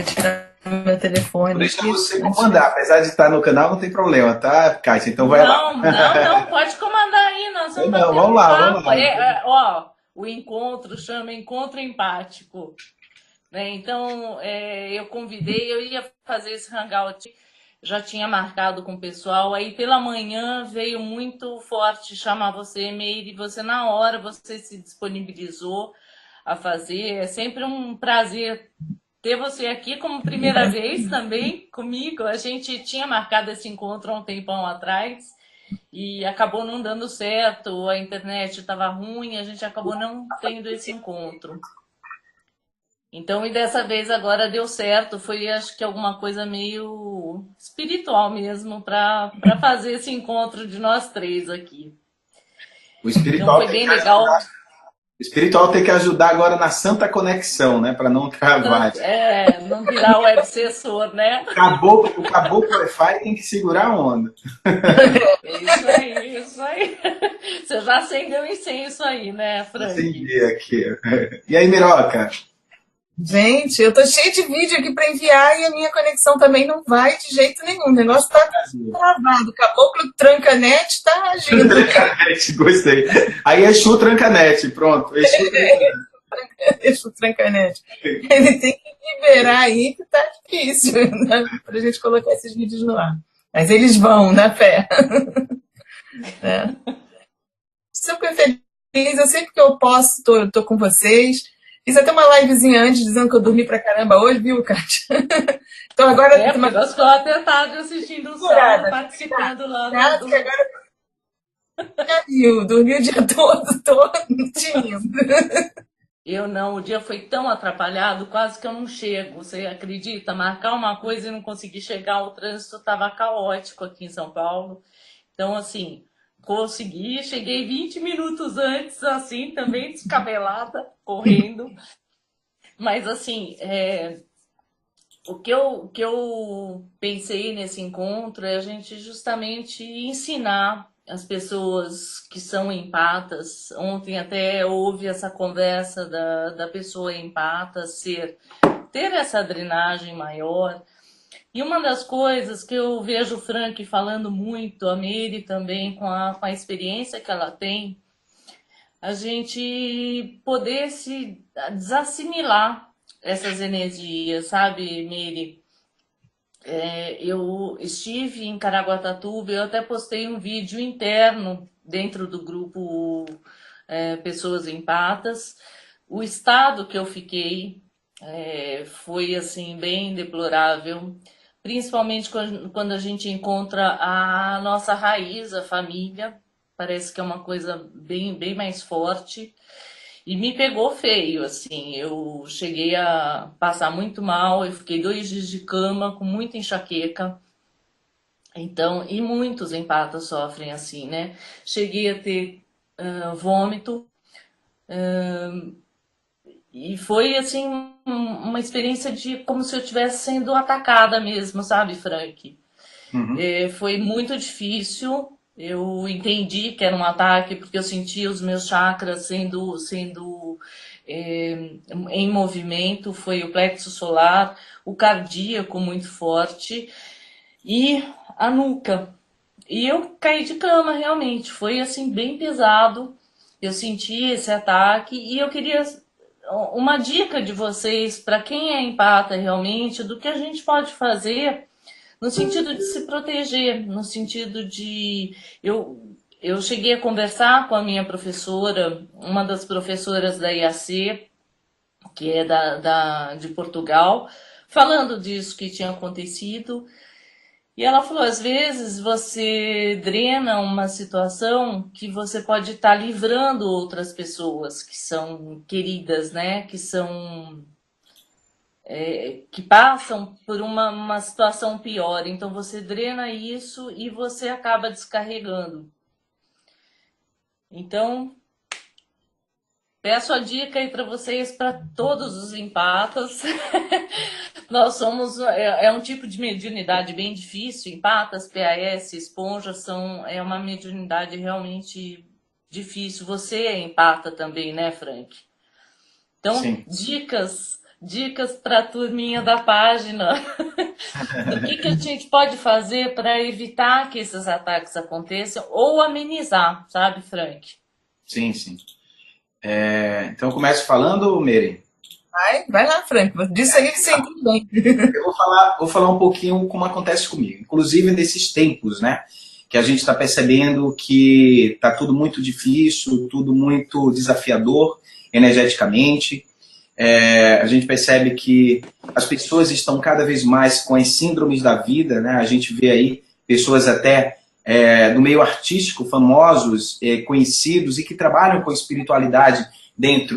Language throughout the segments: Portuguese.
tirar meu telefone Deixa aqui. você comandar, apesar de estar no canal, não tem problema, tá, Kátia? Então vai lá. Não, pode comandar aí, nós vamos Não, bater um vamos papo. lá. Ó, o encontro chama Encontro Empático, né? Então, eu convidei, eu ia fazer esse hangout, já tinha marcado com o pessoal, aí pela manhã veio muito forte chamar você, Meire, você na hora, você se disponibilizou a fazer, é sempre um prazer ter você aqui como primeira vez também comigo. A gente tinha marcado esse encontro há um tempão atrás e acabou não dando certo, a internet estava ruim, a gente acabou não tendo esse encontro. Então, e dessa vez agora deu certo, foi acho que alguma coisa meio espiritual mesmo para fazer esse encontro de nós três aqui. O Então espiritual foi tem bem que legal. ajudar. O espiritual tem que ajudar agora na santa conexão, né? Para não travar. Não virar o obsessor, né? O caboclo Wi-Fi tem que segurar a onda. Isso aí, isso aí. Você já acendeu incenso aí, né, Frank? Acendi aqui. E aí, Miroca? Gente, eu tô cheio de vídeo aqui para enviar e a minha conexão também não vai de jeito nenhum. O negócio tá travado. O caboclo tranca-net tá agindo. Trancanete, gostei. Aí Exu Trancanete, pronto. Exu Trancanete. Deixa o tranca-net. Ele tem que liberar aí que tá difícil, né, pra gente colocar esses vídeos no ar. Mas eles vão, na fé. Né? Super feliz, eu sempre que eu posso, tô com vocês. Fiz até uma livezinha antes, dizendo que eu dormi pra caramba hoje, viu, Kátia? Então agora... Porque nós ficamos até tarde assistindo o sábado, participando lá no... Que agora já viu, dormi o dia todo tinha. Eu não, o dia foi tão atrapalhado, quase que eu não chego. Você acredita? Marcar uma coisa e não conseguir chegar, o trânsito estava caótico aqui em São Paulo. Então, assim, consegui, cheguei 20 minutos antes, assim, também descabelada, correndo. Mas, assim, o que eu pensei nesse encontro é a gente justamente ensinar as pessoas que são empatas. Ontem até houve essa conversa da pessoa empata ter essa drenagem maior. E uma das coisas que eu vejo o Frank falando muito, a Mary também, com a experiência que ela tem, a gente poder se desassimilar essas energias, sabe, Mary? Eu estive em Caraguatatuba, eu até postei um vídeo interno dentro do grupo Pessoas Empatas. O estado que eu fiquei foi assim bem deplorável, principalmente quando a gente encontra a nossa raiz, a família. Parece que é uma coisa bem mais forte. E me pegou feio, assim. Eu cheguei a passar muito mal, eu fiquei 2 dias de cama com muita enxaqueca. Então, e muitos empatas sofrem assim, né? Cheguei a ter vômito, e foi assim uma experiência de como se eu estivesse sendo atacada mesmo, sabe, Frank? Uhum. Foi muito difícil. Eu entendi que era um ataque porque eu sentia os meus chakras sendo em movimento. Foi o plexo solar, o cardíaco muito forte e a nuca. E eu caí de cama realmente. Foi assim bem pesado. Eu senti esse ataque e eu queria uma dica de vocês para quem é empata realmente do que a gente pode fazer no sentido de se proteger, no sentido de... Eu cheguei a conversar com a minha professora, uma das professoras da IAC, que é de Portugal, falando disso que tinha acontecido. E ela falou, às vezes você drena uma situação que você pode estar livrando outras pessoas que são queridas, né? Que passam por uma situação pior. Então você drena isso e você acaba descarregando. Então, peço a dica aí para vocês, para todos os empatas. Nós somos, é um tipo de mediunidade bem difícil. Empatas, PAS, esponjas, é uma mediunidade realmente difícil. Você é empata também, né, Frank? Então, Sim. dicas dicas para a turminha da página. O que a gente pode fazer para evitar que esses ataques aconteçam ou amenizar, sabe, Frank? Sim, sim. Então eu começo falando, Mary? Vai lá, Frank. Diz aí que você entende bem. Eu vou falar um pouquinho como acontece comigo. Inclusive nesses tempos, né? Que a gente está percebendo que está tudo muito difícil, tudo muito desafiador energeticamente. A gente percebe que as pessoas estão cada vez mais com as síndromes da vida, né? A gente vê aí pessoas até do meio artístico, famosos, conhecidos e que trabalham com espiritualidade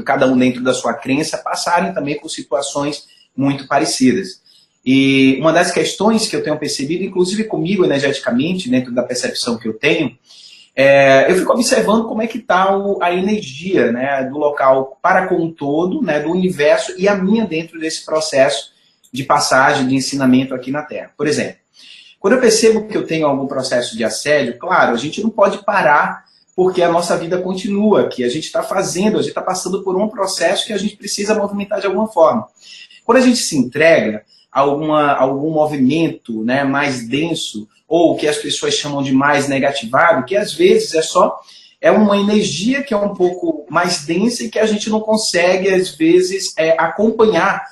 cada um dentro da sua crença, passarem também por situações muito parecidas. E uma das questões que eu tenho percebido, inclusive comigo energeticamente, dentro da percepção que eu tenho, eu fico observando como é que está a energia, né, do local para com o todo, né, do universo e a minha dentro desse processo de passagem, de ensinamento aqui na Terra. Por exemplo, quando eu percebo que eu tenho algum processo de assédio, claro, a gente não pode parar porque a nossa vida continua aqui. A gente está fazendo, a gente está passando por um processo que a gente precisa movimentar de alguma forma. Quando a gente se entrega a algum movimento, né, mais denso, ou o que as pessoas chamam de mais negativado, que às vezes é uma energia que é um pouco mais densa e que a gente não consegue, às vezes, acompanhar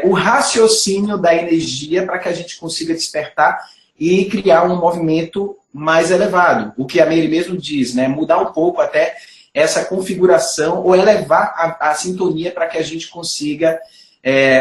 o raciocínio da energia para que a gente consiga despertar e criar um movimento mais elevado. O que a Mary mesmo diz, né? Mudar um pouco até essa configuração ou elevar a sintonia para que a gente consiga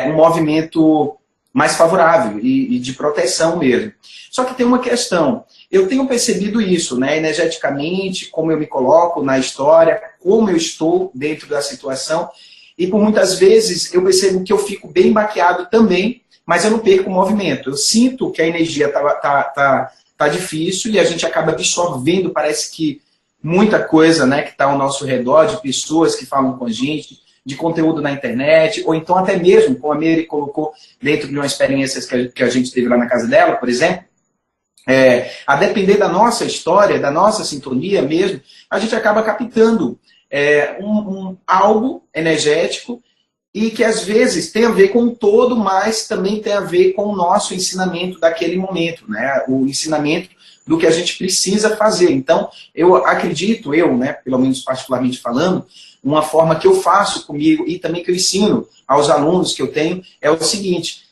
um movimento mais favorável e de proteção mesmo. Só que tem uma questão. Eu tenho percebido isso, né? Energeticamente, como eu me coloco na história, como eu estou dentro da situação. E por muitas vezes eu percebo que eu fico bem baqueado também, mas eu não perco o movimento. Eu sinto que a energia tá difícil e a gente acaba absorvendo, parece que muita coisa, né, que está ao nosso redor, de pessoas que falam com a gente, de conteúdo na internet, ou então até mesmo, como a Mary colocou dentro de uma experiência que a gente teve lá na casa dela, por exemplo, a depender da nossa história, da nossa sintonia mesmo, a gente acaba captando algo energético e que às vezes tem a ver com o todo, mas também tem a ver com o nosso ensinamento daquele momento, né? O ensinamento do que a gente precisa fazer. Então, eu acredito, né, pelo menos particularmente falando, uma forma que eu faço comigo e também que eu ensino aos alunos que eu tenho é o seguinte,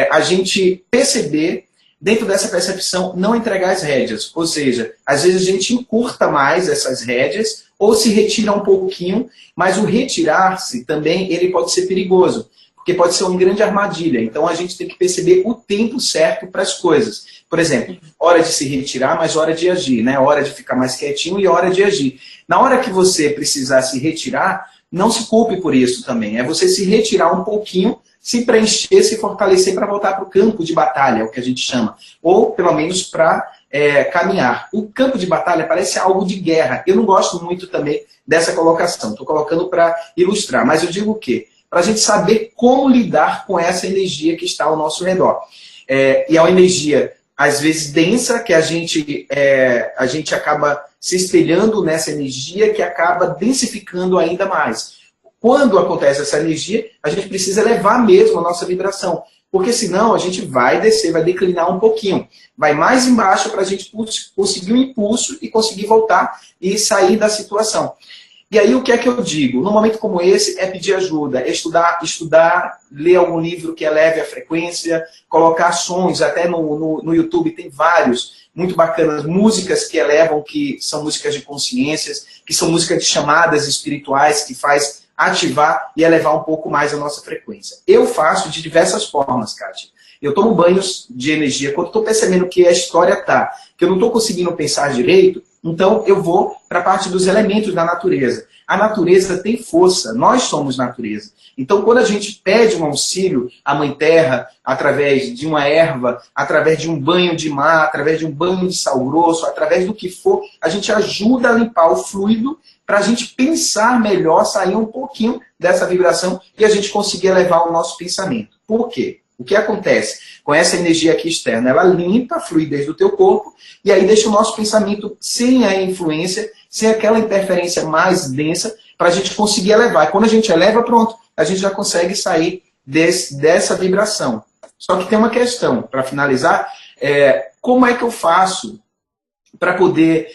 a gente perceber, dentro dessa percepção, não entregar as rédeas. Ou seja, às vezes a gente encurta mais essas rédeas ou se retira um pouquinho, mas o retirar-se também ele pode ser perigoso, porque pode ser uma grande armadilha. Então a gente tem que perceber o tempo certo para as coisas. Por exemplo, hora de se retirar, mas hora de agir, né? Hora de ficar mais quietinho e hora de agir. Na hora que você precisar se retirar, não se culpe por isso também. É você se retirar um pouquinho, se preencher, se fortalecer para voltar para o campo de batalha, é o que a gente chama. Ou, pelo menos, para caminhar. O campo de batalha parece algo de guerra. Eu não gosto muito também dessa colocação. Estou colocando para ilustrar. Mas eu digo o quê? Para a gente saber como lidar com essa energia que está ao nosso redor. E é uma energia, às vezes, densa, que a gente acaba se espelhando nessa energia que acaba densificando ainda mais. Quando acontece essa energia, a gente precisa elevar mesmo a nossa vibração. Porque senão a gente vai descer, vai declinar um pouquinho. Vai mais embaixo para a gente conseguir um impulso e conseguir voltar e sair da situação. E aí o que é que eu digo? Num momento como esse é pedir ajuda, é estudar, ler algum livro que eleve a frequência, colocar sons, até no YouTube tem vários, muito bacanas, músicas que elevam, que são músicas de consciências, que são músicas de chamadas espirituais, que faz ativar e elevar um pouco mais a nossa frequência. Eu faço de diversas formas, Kátia. Eu tomo banhos de energia. Quando estou percebendo que a história que eu não estou conseguindo pensar direito, então eu vou para a parte dos elementos da natureza. A natureza tem força, nós somos natureza. Então quando a gente pede um auxílio à Mãe Terra, através de uma erva, através de um banho de mar, através de um banho de sal grosso, através do que for, a gente ajuda a limpar o fluido para a gente pensar melhor, sair um pouquinho dessa vibração e a gente conseguir elevar o nosso pensamento. Por quê? O que acontece com essa energia aqui externa? Ela limpa a fluidez do teu corpo e aí deixa o nosso pensamento sem a influência, sem aquela interferência mais densa, para a gente conseguir elevar. E quando a gente eleva, pronto, a gente já consegue sair dessa vibração. Só que tem uma questão, para finalizar, como é que eu faço para poder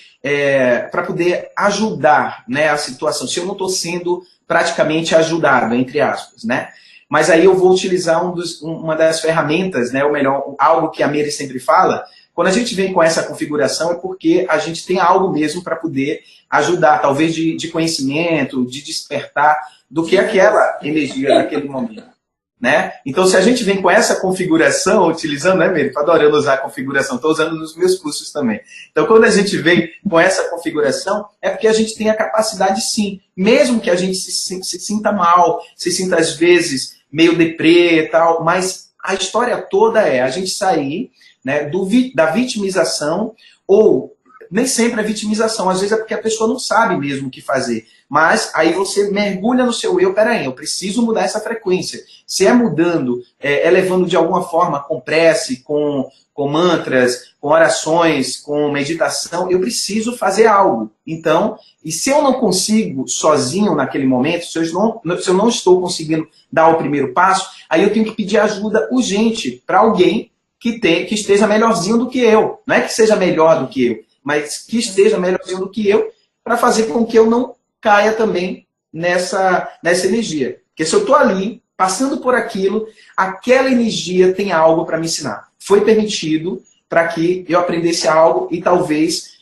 ajudar, né, a situação, se eu não estou sendo praticamente ajudado, entre aspas, né? Mas aí eu vou utilizar uma das ferramentas, né, ou melhor, algo que a Meire sempre fala. Quando a gente vem com essa configuração é porque a gente tem algo mesmo para poder ajudar, talvez de conhecimento, de despertar do que aquela energia naquele momento. Né? Então, se a gente vem com essa configuração, utilizando, né, Meire? Estou adorando usar a configuração, estou usando nos meus cursos também. Então, quando a gente vem com essa configuração, é porque a gente tem a capacidade, sim, mesmo que a gente se sinta mal, se sinta, às vezes, meio deprê e tal, mas a história toda é a gente sair, né, da vitimização, ou nem sempre é vitimização, às vezes é porque a pessoa não sabe mesmo o que fazer. Mas aí você mergulha no seu eu, peraí, eu preciso mudar essa frequência. Se é mudando, elevando de alguma forma com prece, com mantras, com orações, com meditação, eu preciso fazer algo. Então, e se eu não consigo sozinho naquele momento, se eu não estou conseguindo dar o primeiro passo, aí eu tenho que pedir ajuda urgente para alguém que esteja melhorzinho do que eu. Não é que seja melhor do que eu, mas que esteja melhorzinho do que eu, para fazer com que eu não caia também nessa energia. Porque se eu estou ali, passando por aquilo, aquela energia tem algo para me ensinar. Foi permitido para que eu aprendesse algo e talvez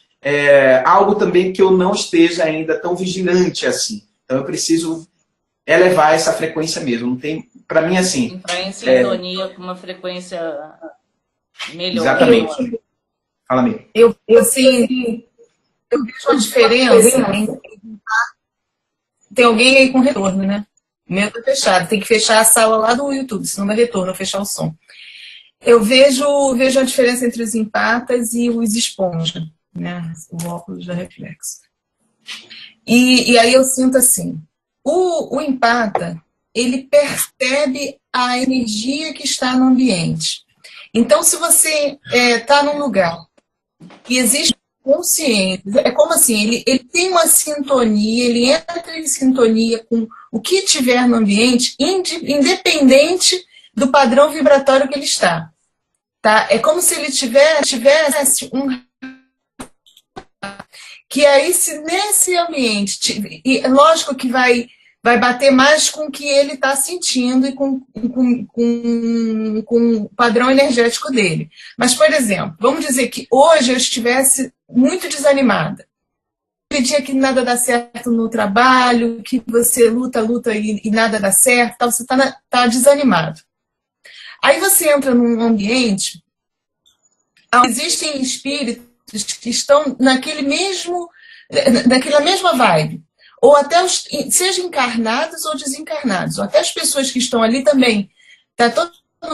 algo também que eu não esteja ainda tão vigilante assim. Então eu preciso elevar essa frequência mesmo. Não tem, para mim, assim... Entrar em sintonia com uma frequência melhor. Exatamente. Fala, Miriam. Eu vejo a diferença. Tem alguém aí com retorno, né? O meu tá fechado. Tem que fechar a sala lá do YouTube, senão dá retorno, fechar o som. Eu vejo a diferença entre os empatas e os esponja, né? O óculos da reflexo. E aí eu sinto assim, o empata, ele percebe a energia que está no ambiente. Então, se você está num lugar que existe consciência, é como assim, ele tem uma sintonia, ele entra em sintonia com o que tiver no ambiente, independente do padrão vibratório que ele está. Tá? É como se ele tivesse um... Que aí, se nesse ambiente, e lógico que vai bater mais com o que ele está sentindo e com o padrão energético dele. Mas, por exemplo, vamos dizer que hoje eu estivesse muito desanimada. Aquele dia que nada dá certo no trabalho, que você luta e nada dá certo, tal, você está desanimado. Aí você entra num ambiente onde existem espíritos que estão naquela mesma vibe. Ou até, seja encarnados ou desencarnados, ou até as pessoas que estão ali também. Está todo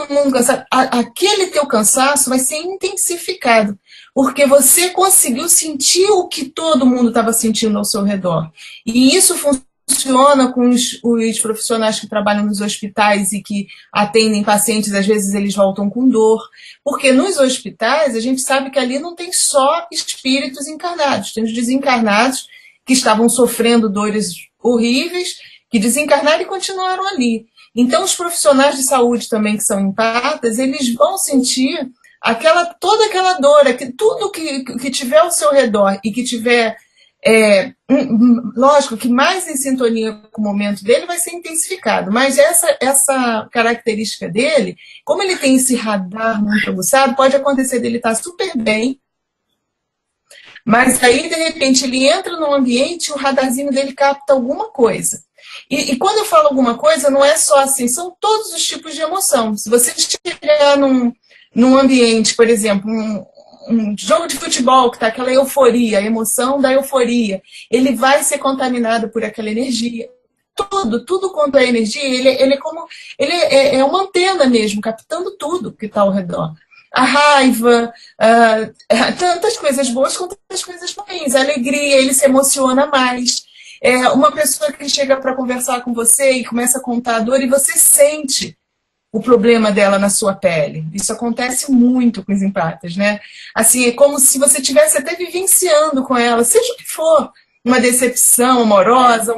mundo cansado. Aquele teu cansaço vai ser intensificado, porque você conseguiu sentir o que todo mundo estava sentindo ao seu redor. E isso funciona com os profissionais que trabalham nos hospitais e que atendem pacientes, às vezes eles voltam com dor. Porque nos hospitais, a gente sabe que ali não tem só espíritos encarnados, tem os desencarnados que estavam sofrendo dores horríveis, que desencarnaram e continuaram ali. Então, os profissionais de saúde também, que são empatas, eles vão sentir toda aquela dor, tudo que tiver ao seu redor e que tiver, lógico, que mais em sintonia com o momento dele vai ser intensificado. Mas essa característica dele, como ele tem esse radar muito aguçado, pode acontecer dele estar super bem, mas aí, de repente, ele entra num ambiente e o radarzinho dele capta alguma coisa. E quando eu falo alguma coisa, não é só assim, são todos os tipos de emoção. Se você estiver num ambiente, por exemplo, um jogo de futebol, que está aquela euforia, a emoção da euforia, ele vai ser contaminado por aquela energia. Tudo quanto é energia, ele é uma antena mesmo, captando tudo que está ao redor. A raiva, tantas coisas boas quanto as coisas ruins. A alegria, ele se emociona mais. Uma pessoa que chega para conversar com você e começa a contar a dor e você sente o problema dela na sua pele. Isso acontece muito com os empatas, né? Assim, é como se você estivesse até vivenciando com ela, seja o que for. uma decepção amorosa,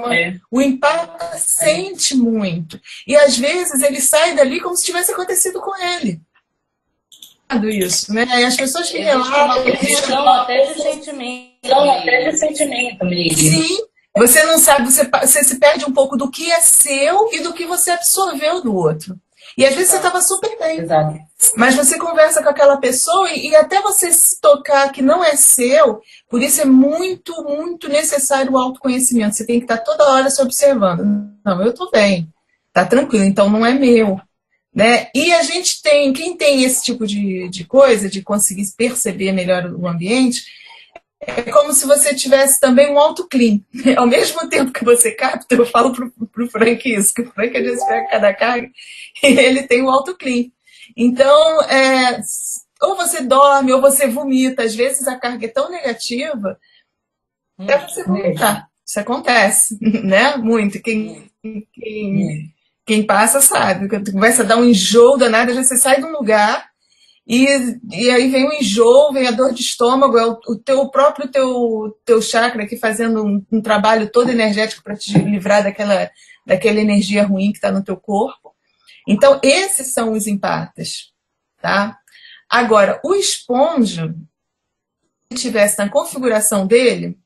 o empata sente muito. E às vezes ele sai dali como se tivesse acontecido com ele. Isso, né? E as pessoas que relatam... até de sentimento mesmo. Sim, você não sabe, você se perde um pouco do que é seu e do que você absorveu do outro. E às vezes você estava super bem. Exato. Mas você conversa com aquela pessoa e até você se tocar que não é seu, por isso é muito, muito necessário o autoconhecimento. Você tem que estar toda hora se observando. Não, eu estou bem, tá tranquilo, então não é meu. Né? E a gente tem, quem tem esse tipo de coisa, de conseguir perceber melhor o ambiente, é como se você tivesse também um autoclean. Ao mesmo tempo que você capta, eu falo pro Frank isso, que o Frank às vezes pega cada carga e ele tem um autoclean. Então, ou você dorme, ou você vomita. Às vezes a carga é tão negativa, até você vomitar. Isso acontece, né? Muito. Quem passa sabe. Quando começa a dar um enjoo danado, você sai de um lugar e aí vem o enjoo, vem a dor de estômago, é o próprio teu chakra aqui fazendo um trabalho todo energético para te livrar daquela energia ruim que está no teu corpo. Então, esses são os empatas, tá? Agora, o esponja, se tivesse na configuração dele,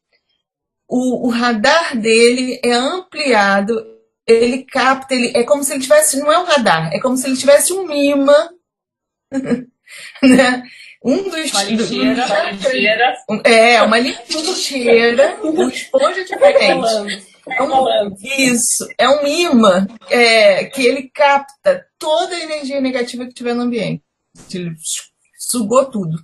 o radar dele é ampliado, ele capta, é como se ele tivesse, não é um radar, é como se ele tivesse um imã, né? Uma lixeira. Uma lixeira, um esponja diferente. Isso, é um imã que ele capta toda a energia negativa que tiver no ambiente. Ele sugou tudo.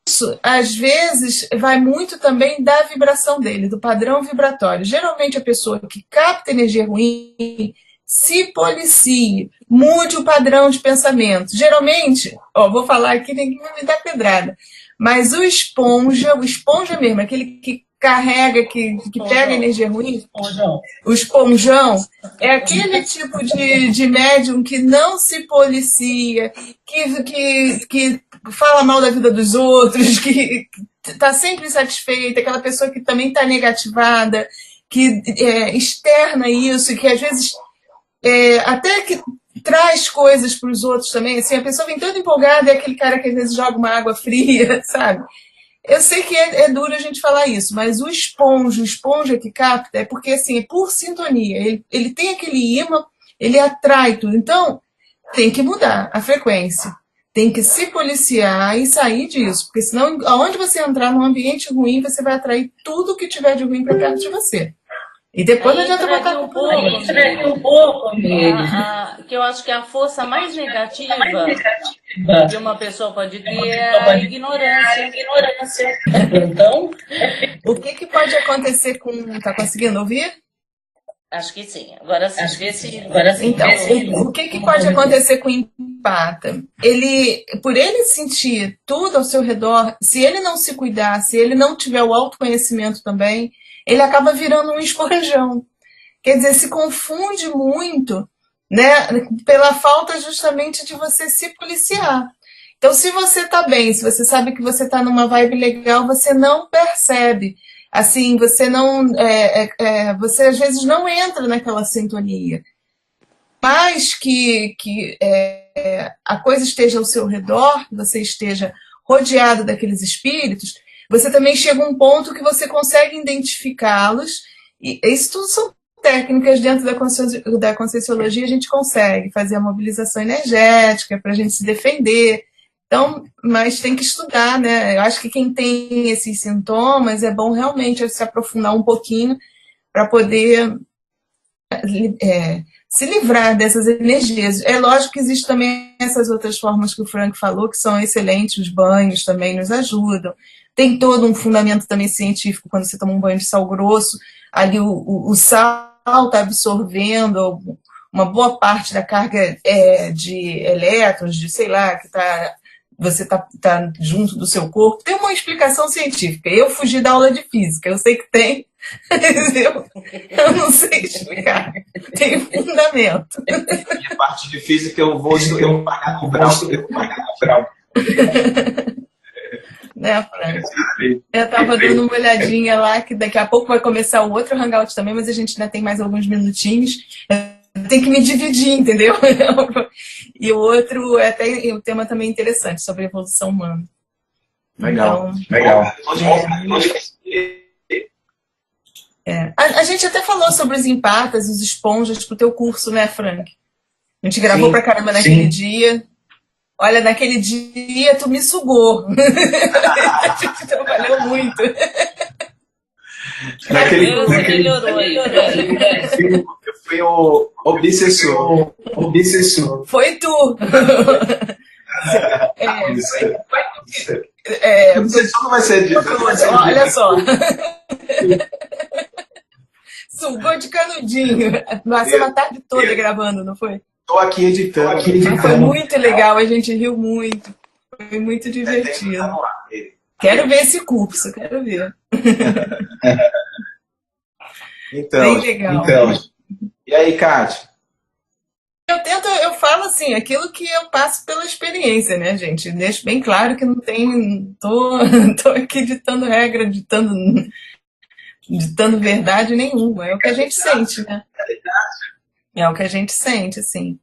Isso, às vezes, vai muito também da vibração dele, do padrão vibratório. Geralmente, a pessoa que capta energia ruim se policie, mude o padrão de pensamento. Geralmente, vou falar aqui, ninguém vai me dar pedrada, mas o esponja mesmo, aquele que carrega, que pega energia ruim, o esponjão, é aquele tipo de médium que não se policia, que fala mal da vida dos outros, que está sempre insatisfeita, aquela pessoa que também está negativada, que externa isso, e que às vezes até que traz coisas para os outros também. Assim, a pessoa vem toda empolgada, é aquele cara que às vezes joga uma água fria, sabe? Eu sei que é duro a gente falar isso, mas o esponja que capta, é porque assim, é por sintonia. Ele tem aquele imã, ele atrai tudo. Então, tem que mudar a frequência. Tem que se policiar e sair disso. Porque senão, aonde você entrar num ambiente ruim, você vai atrair tudo que tiver de ruim para perto de você. E depois não adianta botar um pouco. Que eu acho que a força mais negativa que uma pessoa pode ter é a ignorância. Então, o que pode acontecer com... Tá conseguindo ouvir? Acho que sim. Agora sim. Então, o que pode acontecer com o empata? Por ele sentir tudo ao seu redor, se ele não se cuidar, se ele não tiver o autoconhecimento também, ele acaba virando um esponjão. Quer dizer, se confunde muito, né, pela falta justamente de você se policiar. Então, se você está bem, se você sabe que você está numa vibe legal, você não percebe. Assim, você não... você às vezes não entra naquela sintonia. Mas que a coisa esteja ao seu redor, que você esteja rodeado daqueles espíritos, você também chega a um ponto que você consegue identificá-los, e isso tudo são técnicas dentro da Conscienciologia, a gente consegue fazer a mobilização energética para a gente se defender. Então, mas tem que estudar, né? Eu acho que quem tem esses sintomas é bom realmente se aprofundar um pouquinho para poder se livrar dessas energias. É lógico que existem também essas outras formas que o Frank falou, que são excelentes, os banhos também nos ajudam. Tem todo um fundamento também científico quando você toma um banho de sal grosso, ali o sal está absorvendo uma boa parte da carga de elétrons, de sei lá, que você está junto do seu corpo. Tem uma explicação científica. Eu fugi da aula de física, eu sei que tem, mas eu não sei explicar. Tem fundamento. E a parte de física eu vou pagar no grau. né, Frank? Eu estava dando uma olhadinha lá, que daqui a pouco vai começar o outro Hangout também, mas a gente ainda tem mais alguns minutinhos. Tem que me dividir, entendeu? E o outro é até um tema também interessante, sobre a evolução humana. Legal, então, legal. A gente até falou sobre os empatas, os esponjas pro teu curso, né, Frank? A gente gravou pra caramba naquele dia. Olha, naquele dia tu me sugou. A gente trabalhou muito. Eu fui o obsessor. Foi tu. Obsessor não vai ser dito. Olha só. Sugou de canudinho. Passou a tarde toda gravando, não foi? Estou aqui editando. Foi muito legal, a gente riu muito. Foi muito divertido. Quero ver esse curso, quero ver. Bem legal. E aí, Kátia? Eu falo assim, aquilo que eu passo pela experiência, né, gente? Deixo bem claro que não tem. Tô aqui ditando regra, ditando verdade nenhuma. É o que a gente sente, né? É o que a gente sente, assim.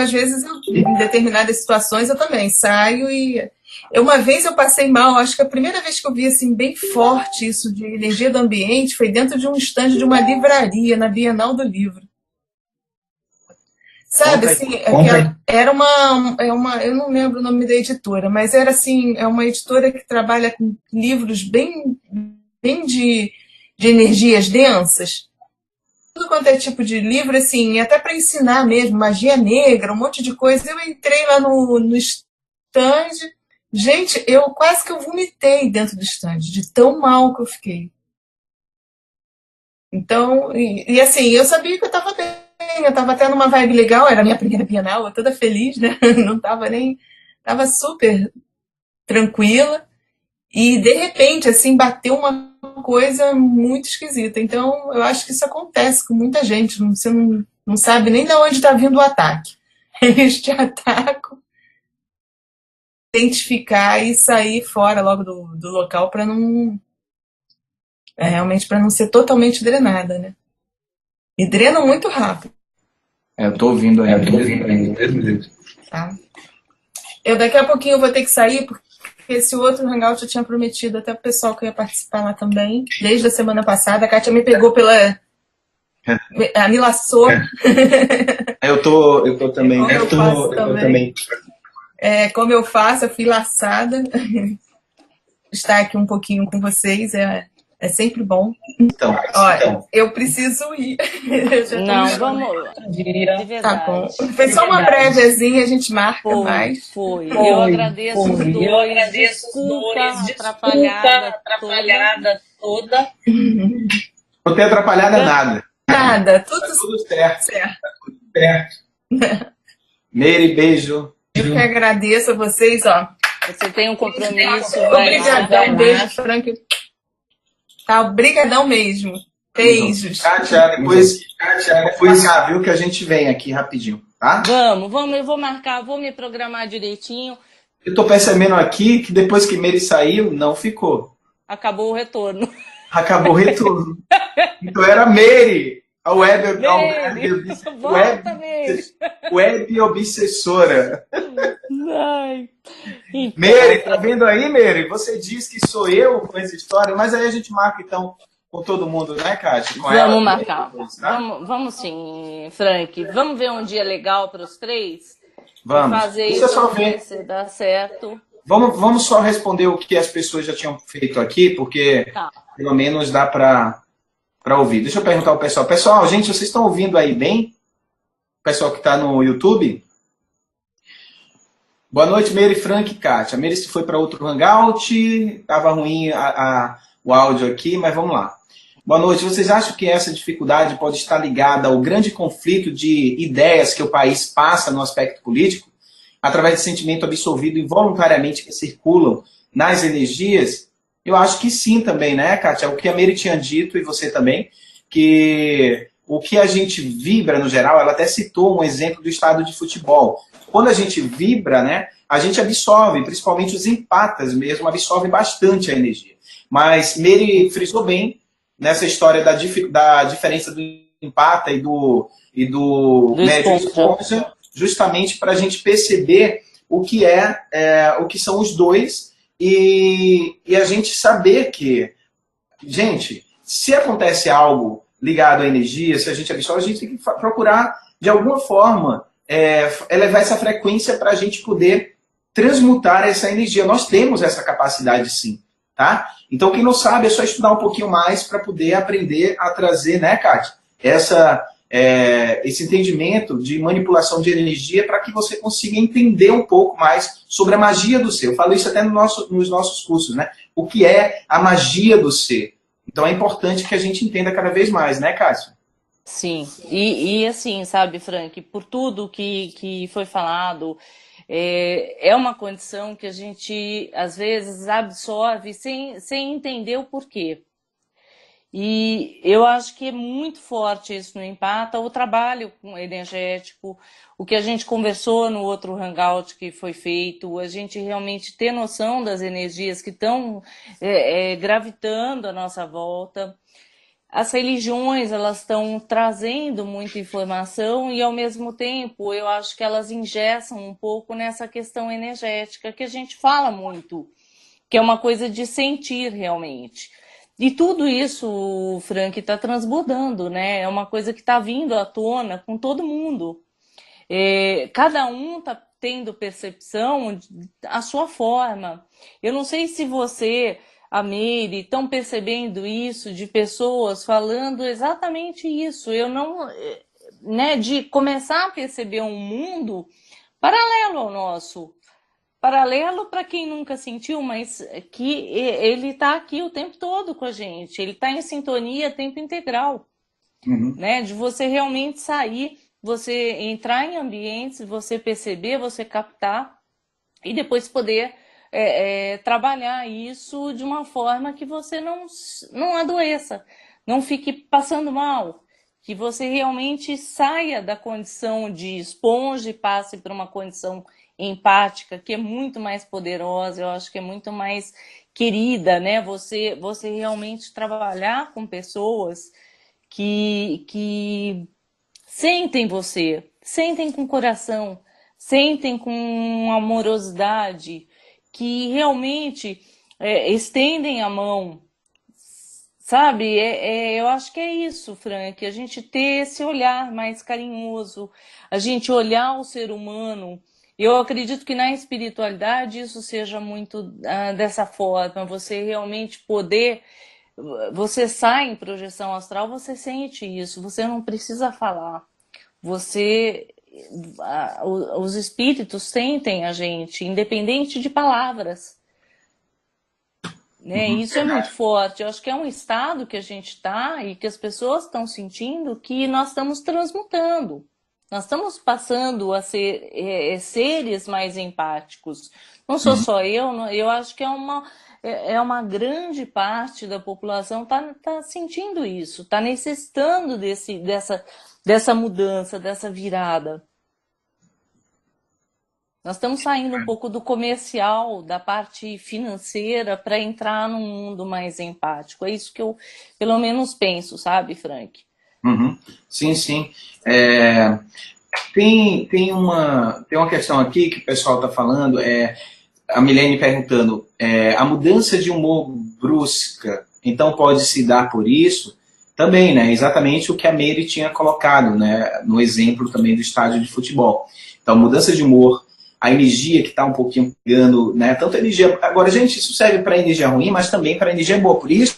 Às vezes, em determinadas situações, eu também saio e... Uma vez eu passei mal, acho que a primeira vez que eu vi, assim, bem forte isso de energia do ambiente foi dentro de um estande de uma livraria, na Bienal do Livro. Sabe, assim, era eu não lembro o nome da editora, mas era, assim, é uma editora que trabalha com livros bem de energias densas. Tudo quanto é tipo de livro, assim, até para ensinar mesmo, magia negra, um monte de coisa. Eu entrei lá no stand, gente, quase que eu vomitei dentro do stand, de tão mal que eu fiquei. Então, assim, eu sabia que eu estava bem, eu estava até numa vibe legal, era a minha primeira Bienal, eu toda feliz, né? Não estava nem... Estava super tranquila. E, de repente, assim, bateu uma coisa muito esquisita. Então, eu acho que isso acontece com muita gente. Você não sabe nem de onde está vindo o ataque. Eles te atacam, identificar e sair fora logo do local para não... realmente para não ser totalmente drenada, né? E drenam muito rápido. Eu tô ouvindo ainda. Tá? Daqui a pouquinho eu vou ter que sair, porque esse outro Hangout eu tinha prometido até pro pessoal que eu ia participar lá também, desde a semana passada. A Kátia me pegou me laçou. Eu tô também. Eu também. Como eu faço, eu fui laçada. Estar aqui um pouquinho com vocês é sempre bom. Então, eu preciso ir. Não, vamos. De verdade. Tá bom. Foi só uma préviazinha, a gente marca mais. Foi. Eu agradeço os dois. Desculpa atrapalhada toda. Não tem atrapalhada nada. Tudo certo. Meire, beijo. Eu que agradeço a vocês, ó. Você tem um compromisso. Obrigadão, beijo, Frank. Tá, obrigadão mesmo. Beijos. Kátia, depois viu que a gente vem aqui rapidinho, tá? Vamos, eu vou marcar, vou me programar direitinho. Eu tô percebendo aqui que depois que Meire saiu, não ficou. Acabou o retorno. Então era Meire, a web obsessora. Ai. Então, Meire, tá vendo aí, Meire? Você diz que sou eu com essa história, mas aí a gente marca então com todo mundo, né, Kátia? Vamos marcar. Vamos sim, Frank. Vamos ver um dia legal para os três? Vamos. Fazer isso só ver se dá certo. Vamos só responder o que as pessoas já tinham feito aqui, porque pelo menos dá para ouvir. Deixa eu perguntar ao pessoal. Pessoal, gente, vocês estão ouvindo aí bem? O pessoal que está no YouTube? Boa noite, Meire, Frank e Kátia. A Meire se foi para outro Hangout, estava ruim o áudio aqui, mas vamos lá. Boa noite. Vocês acham que essa dificuldade pode estar ligada ao grande conflito de ideias que o país passa no aspecto político, através do sentimento absorvido involuntariamente que circulam nas energias? Eu acho que sim também, né, Kátia? O que a Meire tinha dito, e você também, que o que a gente vibra no geral, ela até citou um exemplo do estádio de futebol. Quando a gente vibra, né, a gente absorve, principalmente os empatas mesmo, absorvem bastante a energia. Mas Mary frisou bem nessa história da diferença do empata e do médio esponja, justamente para a gente perceber o que o que são os dois e a gente saber que, gente, se acontece algo ligado à energia, se a gente absorve, a gente tem que procurar, de alguma forma, elevar essa frequência para a gente poder transmutar essa energia. Nós temos essa capacidade, sim. Tá? Então, quem não sabe, é só estudar um pouquinho mais para poder aprender a trazer, né, Kátia, esse entendimento de manipulação de energia para que você consiga entender um pouco mais sobre a magia do ser. Eu falo isso até nos nossos cursos, né? O que é a magia do ser. Então, é importante que a gente entenda cada vez mais, né, Kátia? Sim, e assim, sabe, Frank, por tudo que foi falado, é uma condição que a gente, às vezes, absorve sem entender o porquê. E eu acho que é muito forte isso no Empata, o trabalho energético, o que a gente conversou no outro hangout que foi feito, a gente realmente ter noção das energias que estão gravitando à nossa volta. As religiões, elas estão trazendo muita informação e, ao mesmo tempo, eu acho que elas engessam um pouco nessa questão energética, que a gente fala muito, que é uma coisa de sentir realmente. E tudo isso, Frank, está transbordando, né? É uma coisa que está vindo à tona com todo mundo. Cada um está tendo percepção à sua forma. Eu não sei se você... a Mary, estão percebendo isso, de pessoas falando exatamente isso. Eu não, né, de começar a perceber um mundo paralelo ao nosso. Paralelo para quem nunca sentiu, mas que ele está aqui o tempo todo com a gente. Ele está em sintonia tempo integral. Né, de você realmente sair, você entrar em ambientes, você perceber, você captar e depois poder... trabalhar isso de uma forma que você não adoeça, não fique passando mal, que você realmente saia da condição de esponja e passe para uma condição empática, que é muito mais poderosa, eu acho que é muito mais querida, né? Você realmente trabalhar com pessoas que sentem você, sentem com coração, sentem com amorosidade, que realmente estendem a mão, sabe? Eu acho que é isso, Frank, a gente ter esse olhar mais carinhoso, a gente olhar o ser humano. Eu acredito que na espiritualidade isso seja muito dessa forma, você realmente poder, você sai em projeção astral, você sente isso, você não precisa falar, os espíritos sentem a gente, independente de palavras. Né? Isso é muito forte. Eu acho que é um estado que a gente está e que as pessoas estão sentindo que nós estamos transmutando. Nós estamos passando a ser seres mais empáticos. Não sou só eu acho que é uma grande parte da população tá sentindo isso, está necessitando dessa mudança, dessa virada. Nós estamos saindo um pouco do comercial, da parte financeira, para entrar num mundo mais empático. É isso que eu, pelo menos, penso, sabe, Frank? Sim, sim. Tem uma questão aqui que o pessoal está falando, a Milene perguntando, a mudança de humor brusca, então pode se dar por isso? Também, né? Exatamente o que a Mary tinha colocado, né? No exemplo também do estádio de futebol. Então, mudança de humor, a energia que está um pouquinho pegando, né? Tanto a energia... Agora, gente, isso serve para energia ruim, mas também para energia boa. Por isso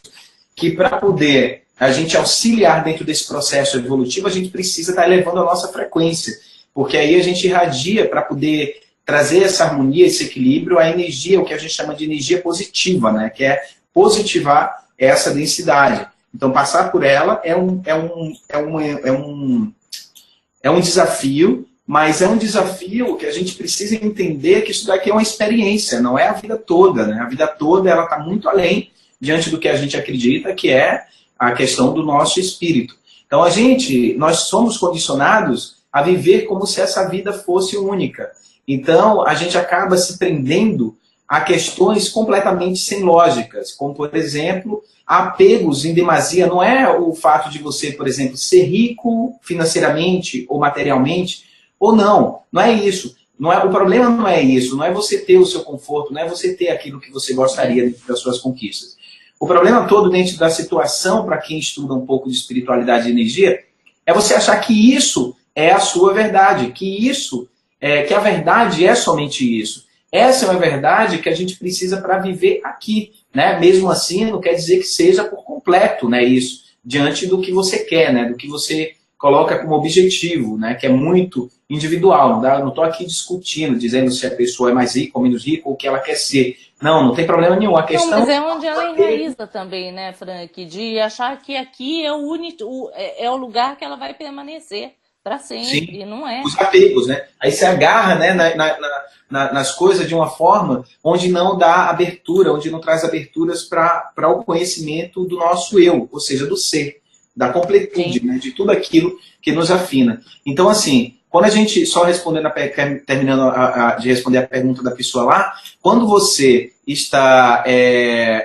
que para poder a gente auxiliar dentro desse processo evolutivo, a gente precisa estar elevando a nossa frequência. Porque aí a gente irradia para poder trazer essa harmonia, esse equilíbrio, a energia, o que a gente chama de energia positiva, né? Que é positivar essa densidade. Então, passar por ela é um desafio, mas é um desafio que a gente precisa entender que isso daqui é uma experiência, não é a vida toda, né? A vida toda ela está muito além diante do que a gente acredita, que é a questão do nosso espírito. Então, nós somos condicionados a viver como se essa vida fosse única. Então, a gente acaba se prendendo a questões completamente sem lógicas, como, por exemplo, apegos em demasia. Não é o fato de você, por exemplo, ser rico financeiramente ou materialmente, ou não. Não é isso. Não é, o problema não é isso. Não é você ter o seu conforto, não é você ter aquilo que você gostaria dentro das suas conquistas. O problema todo dentro da situação, para quem estuda um pouco de espiritualidade e energia, é você achar que isso é a sua verdade, que a verdade é somente isso. Essa é uma verdade que a gente precisa para viver aqui, né? Mesmo assim, não quer dizer que seja por completo, né, isso, diante do que você quer, né, do que você coloca como objetivo, né, que é muito individual. Não estou aqui discutindo, dizendo se a pessoa é mais rica ou menos rica ou o que ela quer ser. Não tem problema nenhum. A questão... Não, mas é onde ela enraiza também, né, Frank? De achar que aqui é o único, é o lugar que ela vai permanecer para sempre. Sim, não é. Os apegos, né? Aí se agarra, né, nas coisas de uma forma onde não dá abertura, onde não traz aberturas para o conhecimento do nosso eu, ou seja, do ser, da completude, né, de tudo aquilo que nos afina. Então, assim, quando a gente, só respondendo, terminando de responder a pergunta da pessoa lá, quando você está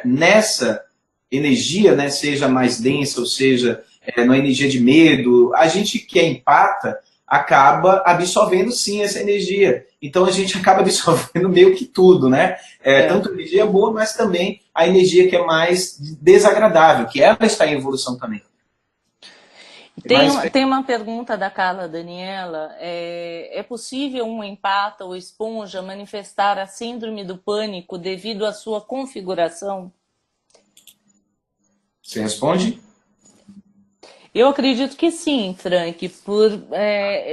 nessa energia, né, seja mais densa, ou seja, numa energia de medo, a gente que é empata acaba absorvendo sim essa energia. Então a gente acaba absorvendo meio que tudo, né? Tanto a energia boa, mas também a energia que é mais desagradável, que ela está em evolução também. Tem uma pergunta da Carla Daniela. É possível um empata ou esponja manifestar a síndrome do pânico devido à sua configuração? Você responde? Eu acredito que sim, Frank, por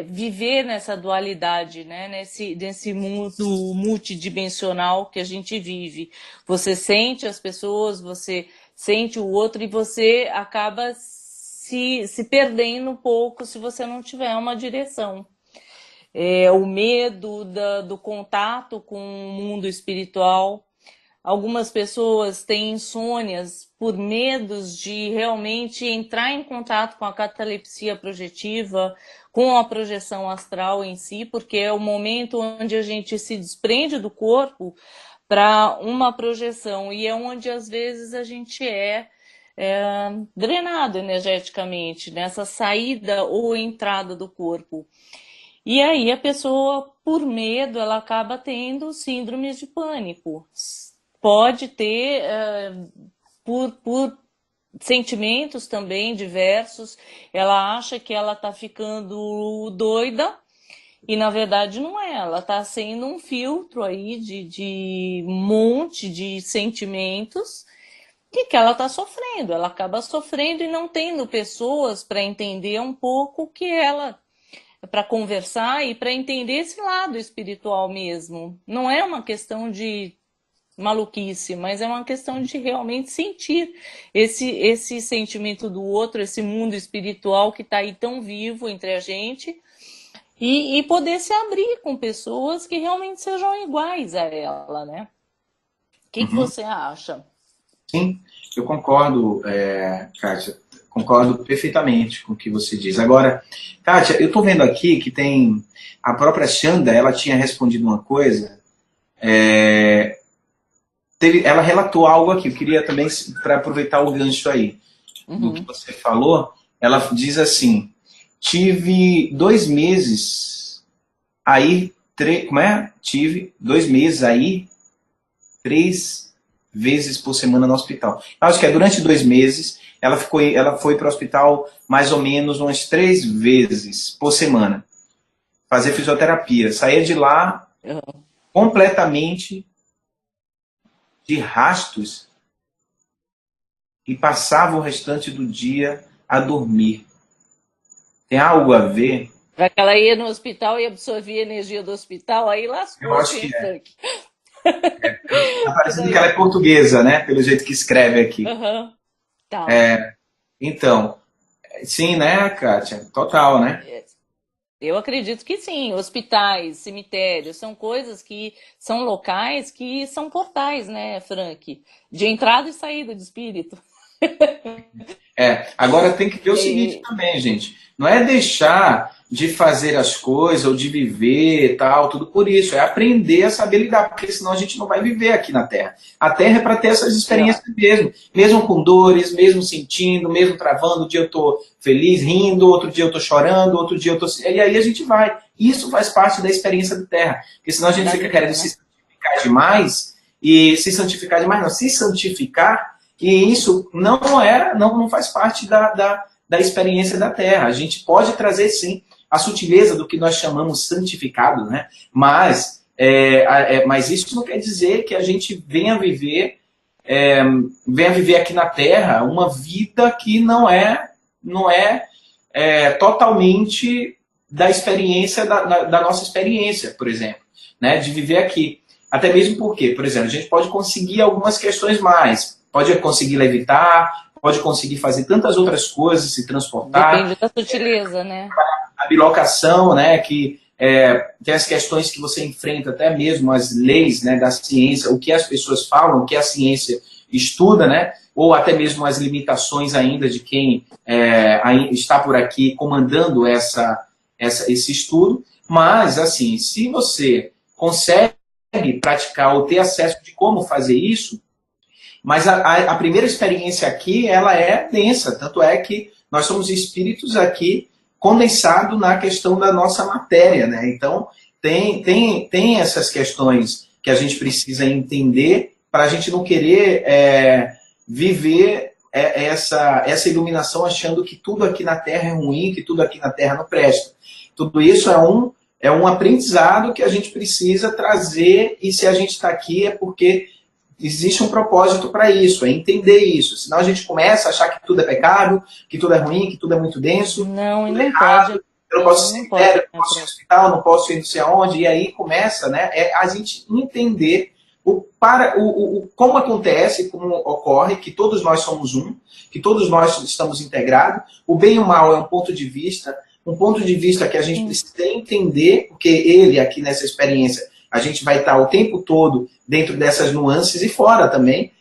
viver nessa dualidade, né? nesse mundo multidimensional que a gente vive. Você sente as pessoas, você sente o outro e você acaba se perdendo um pouco se você não tiver uma direção. O medo do contato com o mundo espiritual. Algumas pessoas têm insônias por medos de realmente entrar em contato com a catalepsia projetiva, com a projeção astral em si, porque é o momento onde a gente se desprende do corpo para uma projeção, e é onde às vezes a gente drenado energeticamente, nessa saída ou entrada do corpo. E aí a pessoa, por medo, ela acaba tendo síndromes de pânico. Pode ter por sentimentos também diversos, ela acha que ela está ficando doida e na verdade não é, ela está sendo um filtro aí de um monte de sentimentos que ela está sofrendo, ela acaba sofrendo e não tendo pessoas para entender um pouco que ela, para conversar e para entender esse lado espiritual mesmo. Não é uma questão de maluquice, mas é uma questão de realmente sentir esse sentimento do outro, esse mundo espiritual que está aí tão vivo entre a gente e poder se abrir com pessoas que realmente sejam iguais a ela, né? O que você acha? Sim, eu concordo, Kátia, concordo perfeitamente com o que você diz. Agora, Kátia, eu estou vendo aqui que tem a própria Xanda, ela tinha respondido uma coisa, ela relatou algo aqui, eu queria também, para aproveitar o gancho aí, do que você falou, ela diz assim, tive 2 meses aí, Tive 2 meses aí, 3 vezes por semana no hospital. Eu acho que durante 2 meses, ela foi para o hospital mais ou menos umas 3 vezes por semana, fazer fisioterapia. Saía de lá completamente de rastos e passava o restante do dia a dormir. Tem algo a ver? Para que ela ia no hospital e absorvia a energia do hospital, aí lascou. Eu acho que Tá parecendo que ela é portuguesa, né? Pelo jeito que escreve aqui. Tá. Então, sim, né, Kátia? Total, né? Eu acredito que sim. Hospitais, cemitérios, são coisas que são locais que são portais, né, Frank? De entrada e saída de espírito. Agora tem que ver o seguinte também, gente. Não é deixar de fazer as coisas ou de viver tal, tudo por isso. É aprender a saber lidar, porque senão a gente não vai viver aqui na Terra. A Terra é para ter essas experiências mesmo. Mesmo com dores, mesmo sentindo, mesmo travando. Um dia eu estou feliz, rindo, outro dia eu estou chorando, outro dia eu estou... E aí a gente vai. Isso faz parte da experiência da Terra. Porque senão a gente fica querendo se santificar demais e se santificar demais, não. Se santificar, e isso não faz parte da experiência da Terra. A gente pode trazer, sim, a sutileza do que nós chamamos santificado, né? Mas isso não quer dizer que a gente venha viver aqui na Terra uma vida que não é totalmente da experiência, da nossa experiência, por exemplo, né? De viver aqui. Até mesmo porque, por exemplo, a gente pode conseguir algumas questões mais, pode conseguir levitar, pode conseguir fazer tantas outras coisas, se transportar. Depende da sutileza, né? A bilocação, né, que tem as questões que você enfrenta, até mesmo as leis, né, da ciência, o que as pessoas falam, o que a ciência estuda, né, ou até mesmo as limitações ainda de quem está por aqui comandando esse estudo. Mas, assim, se você consegue praticar ou ter acesso de como fazer isso, mas a primeira experiência aqui, ela é densa, tanto é que nós somos espíritos aqui condensado na questão da nossa matéria, né? Então, tem essas questões que a gente precisa entender para a gente não querer viver essa iluminação achando que tudo aqui na Terra é ruim, que tudo aqui na Terra não presta. Tudo isso é um aprendizado que a gente precisa trazer, e se a gente está aqui é porque existe um propósito para isso, é entender isso. Senão a gente começa a achar que tudo é pecado, que tudo é ruim, que tudo é muito denso. Não, e não errado, pode. Eu não posso ser sério, eu não posso ir ao hospital, não posso ir não sei aonde. E aí começa, né, a gente entender como acontece, como ocorre, que todos nós somos um, que todos nós estamos integrados. O bem e o mal é um ponto de vista que a gente precisa entender, porque ele, aqui nessa experiência, a gente vai estar o tempo todo dentro dessas nuances e fora também,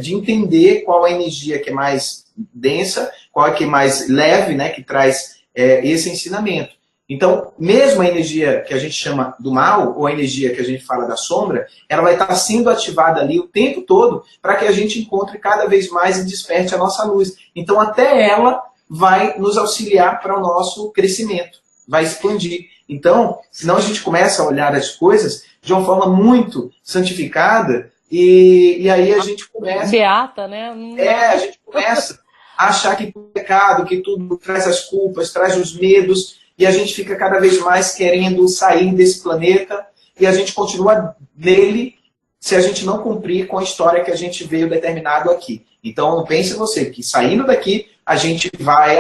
de entender qual a energia que é mais densa, qual é que é mais leve, né, que traz esse ensinamento. Então, mesmo a energia que a gente chama do mal, ou a energia que a gente fala da sombra, ela vai estar sendo ativada ali o tempo todo para que a gente encontre cada vez mais e desperte a nossa luz. Então, até ela vai nos auxiliar para o nosso crescimento, vai expandir. Então, senão a gente começa a olhar as coisas de uma forma muito santificada e aí a gente começa... Beata, né? A gente começa a achar que tudo é pecado, que tudo traz as culpas, traz os medos, e a gente fica cada vez mais querendo sair desse planeta, e a gente continua nele se a gente não cumprir com a história que a gente veio determinado aqui. Então, não pense você que saindo daqui, a gente vai,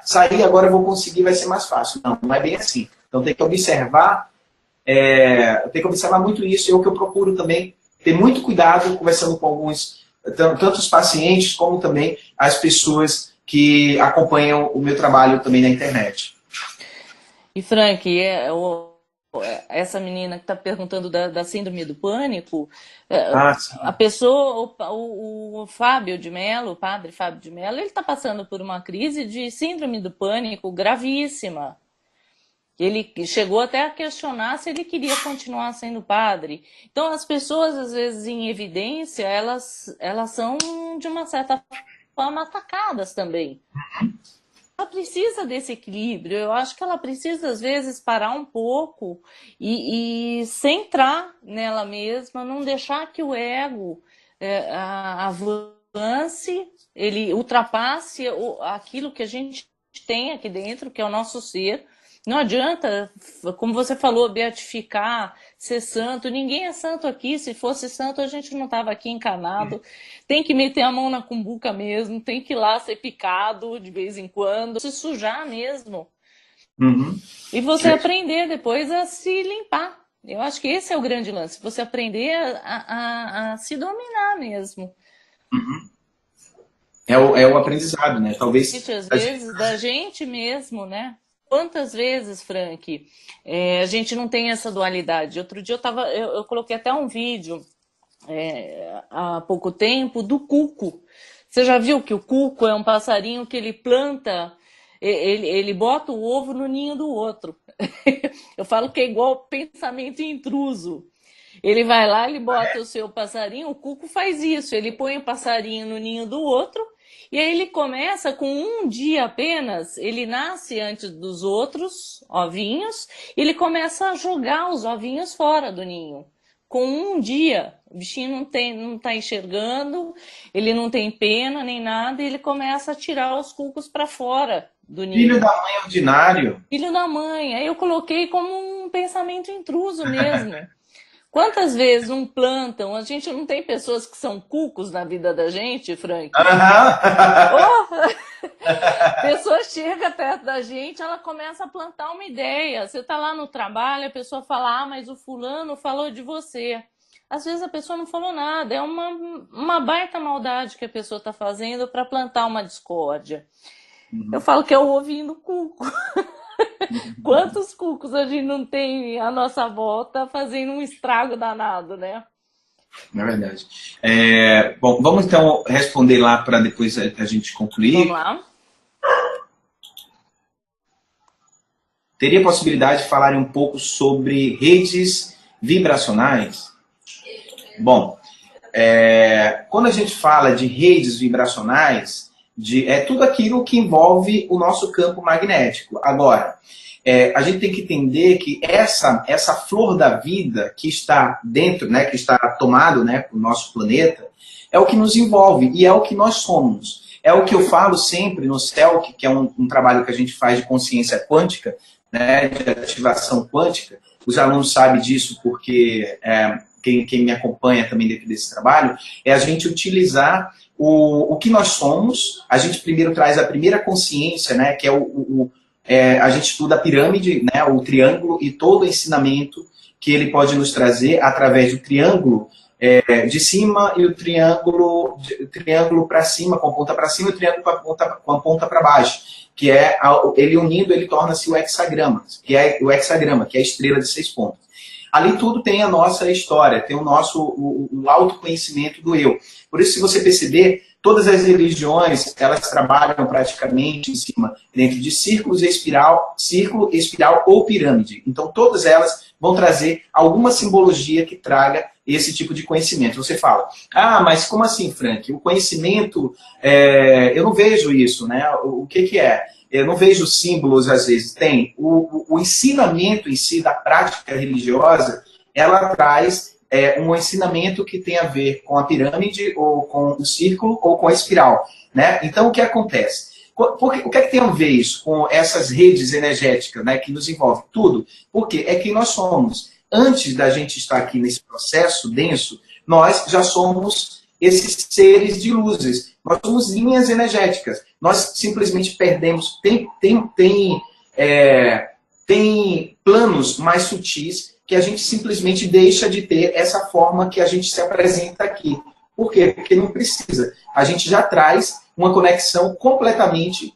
sair agora eu vou conseguir, vai ser mais fácil. Não, não é bem assim. Então tem que observar, muito isso. É o que eu procuro também ter muito cuidado conversando com alguns, tanto os pacientes como também as pessoas que acompanham o meu trabalho também na internet. E Frank, essa menina que está perguntando da síndrome do pânico, a pessoa, o Fábio de Mello, o padre Fábio de Mello, ele está passando por uma crise de síndrome do pânico gravíssima. Ele chegou até a questionar se ele queria continuar sendo padre. Então, as pessoas, às vezes, em evidência, elas são, de uma certa forma, atacadas também. Ela precisa desse equilíbrio. Eu acho que ela precisa, às vezes, parar um pouco e centrar nela mesma, não deixar que o ego avance, ele ultrapasse aquilo que a gente tem aqui dentro, que é o nosso ser. Não adianta, como você falou, beatificar, ser santo. Ninguém é santo aqui. Se fosse santo, a gente não estava aqui encarnado. Tem que meter a mão na cumbuca mesmo, tem que ir lá ser picado de vez em quando, se sujar mesmo. Uhum. E você aprender depois a se limpar. Eu acho que esse é o grande lance, você aprender a se dominar mesmo. Uhum. É o aprendizado, né? Talvez... Às vezes, da gente mesmo, né? Quantas vezes, Frank, a gente não tem essa dualidade? Outro dia eu coloquei até um vídeo há pouco tempo do Cuco Você já viu que o cuco é um passarinho que ele planta, ele bota o ovo no ninho do outro. Eu falo que é igual pensamento intruso. Ele vai lá, ele bota o seu passarinho, o cuco faz isso, ele põe o passarinho no ninho do outro, e aí ele começa com um dia apenas, ele nasce antes dos outros ovinhos, e ele começa a jogar os ovinhos fora do ninho. Com um dia, o bichinho não tá enxergando, ele não tem pena nem nada, e ele começa a tirar os cucos para fora do ninho. Filho da mãe ordinário. Filho da mãe. Aí eu coloquei como um pensamento intruso mesmo. Quantas vezes um plântano, a gente não tem pessoas que são cucos na vida da gente, Frank? Pessoa chega perto da gente, ela começa a plantar uma ideia. Você está lá no trabalho, a pessoa fala, mas o fulano falou de você. Às vezes a pessoa não falou nada, é uma baita maldade que a pessoa está fazendo para plantar uma discórdia. Eu falo que é o ovinho do cuco. Quantos cucos a gente não tem à nossa volta fazendo um estrago danado, né? É verdade. Bom, vamos então responder lá para depois a gente concluir. Vamos lá. Teria possibilidade de falar um pouco sobre redes vibracionais? Bom, quando a gente fala de redes vibracionais, é tudo aquilo que envolve o nosso campo magnético. Agora, a gente tem que entender que essa flor da vida que está dentro, né, que está tomado, né, o nosso planeta, é o que nos envolve e é o que nós somos. É o que eu falo sempre no CELC, que é um trabalho que a gente faz de consciência quântica, né, de ativação quântica. Os alunos sabem disso porque quem me acompanha também dentro desse trabalho, é a gente utilizar o que nós somos. A gente primeiro traz a primeira consciência, né, que é a gente estuda a pirâmide, né, o triângulo e todo o ensinamento que ele pode nos trazer através do triângulo de cima e o triângulo para cima, com a ponta para cima, e o triângulo com a ponta para baixo, que ele unindo, ele torna-se o hexagrama, que é a estrela de 6 pontas. Ali tudo tem a nossa história, tem o autoconhecimento do eu. Por isso, se você perceber, todas as religiões, elas trabalham praticamente em cima, dentro de círculo, espiral ou pirâmide. Então, todas elas vão trazer alguma simbologia que traga esse tipo de conhecimento. Você fala, mas como assim, Frank? O conhecimento, eu não vejo isso, né? O que é? Eu não vejo símbolos, às vezes. Tem. O ensinamento em si da prática religiosa, ela traz um ensinamento que tem a ver com a pirâmide, ou com o círculo, ou com a espiral. Né? Então, o que acontece? O que é que tem a ver isso com essas redes energéticas, né, que nos envolvem? Tudo. Porque é quem nós somos. Antes da gente estar aqui nesse processo denso, nós já somos esses seres de luzes. Nós somos linhas energéticas. Nós simplesmente perdemos. Tem planos mais sutis que a gente simplesmente deixa de ter essa forma que a gente se apresenta aqui. Por quê? Porque não precisa. A gente já traz uma conexão completamente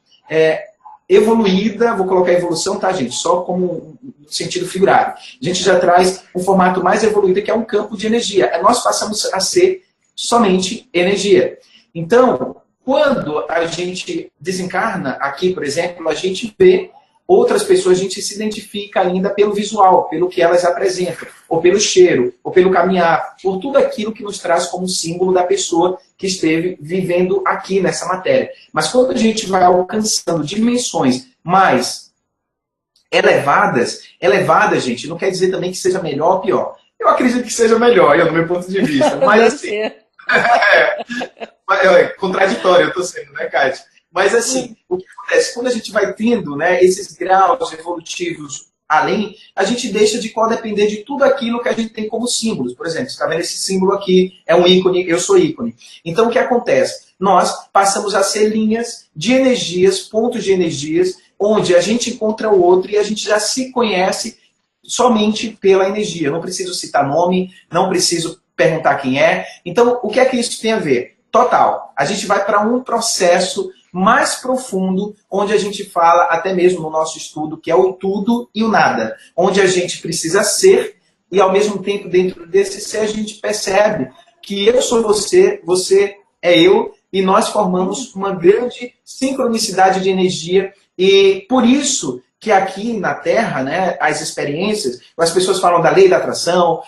evoluída. Vou colocar evolução, tá, gente? Só como no sentido figurado. A gente já traz um formato mais evoluído, que é um campo de energia. Nós passamos a ser somente energia. Então, quando a gente desencarna aqui, por exemplo, a gente vê outras pessoas, a gente se identifica ainda pelo visual, pelo que elas apresentam, ou pelo cheiro, ou pelo caminhar, por tudo aquilo que nos traz como símbolo da pessoa que esteve vivendo aqui nessa matéria. Mas quando a gente vai alcançando dimensões mais elevadas, gente, não quer dizer também que seja melhor ou pior. Eu acredito que seja melhor, do meu ponto de vista. Mas assim, contraditório eu estou sendo, né, Kátia? Mas assim, o que acontece? Quando a gente vai tendo, né, esses graus evolutivos além, a gente deixa de depender de tudo aquilo que a gente tem como símbolos. Por exemplo, você está vendo esse símbolo aqui, é um ícone, eu sou ícone. Então o que acontece? Nós passamos a ser linhas de energias, pontos de energias, onde a gente encontra o outro e a gente já se conhece somente pela energia. Não preciso citar nome, não preciso perguntar quem é. Então, o que é que isso tem a ver? Total. A gente vai para um processo mais profundo, onde a gente fala, até mesmo no nosso estudo, que é o tudo e o nada. Onde a gente precisa ser, e ao mesmo tempo, dentro desse ser, a gente percebe que eu sou você, você é eu, e nós formamos uma grande sincronicidade de energia. E por isso que aqui na Terra, né, as experiências, as pessoas falam da lei da atração,